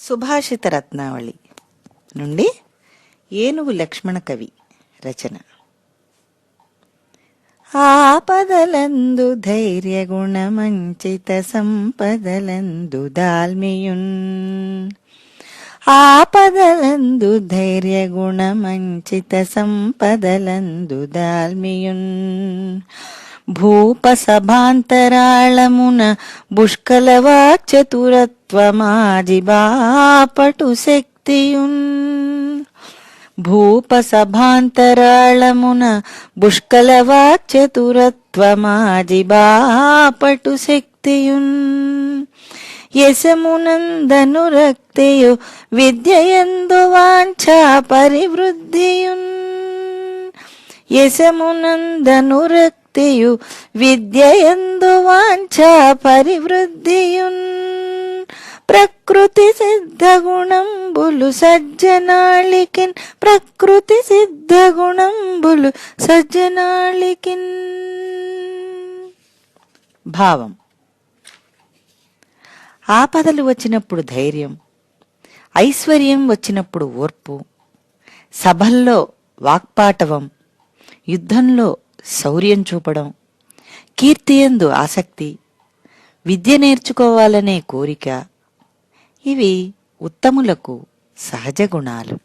సుభాషిత రత్నావళి నుండి ఏనుగు లక్ష్మణ కవి రచన. ఆపదలందు ధైర్య గుణమంచిత సంపదలందు దాల్మియున్. ఆపదలందు ధైర్య గుణమంచిత సంపదలందు దాల్మియున్. భూప సభాంతరాళమున పుష్కల వాక్చతురత్వమాజిబాపటు శక్తియున్. భూప సభాంతరాళమున పుష్కల వాక్చతురత్వమాజిబాపటు శక్తియున్. యశమునందనురక్తియు విద్యయందు వాంఛా పరివృద్ధియున్. యశమునందనురక్తియు విద్యయందు వాంఛా పరివృద్ధియున్. ప్రకృతి సిద్ధ గుణంబులు సజ్జనాళికిన్. ప్రకృతి సిద్ధ గుణంబులు సజ్జనాళికిన్. భావం: ఆపదలు వచ్చినప్పుడు ధైర్యం, ఐశ్వర్యం వచ్చినప్పుడు ఓర్పు, సభల్లో వాక్పాటవం, యుద్ధంలో శౌర్యం చూపడం, కీర్తియందు ఆసక్తి, విద్య నేర్చుకోవాలనే కోరిక, ఇవి ఉత్తములకు సహజ గుణాలు.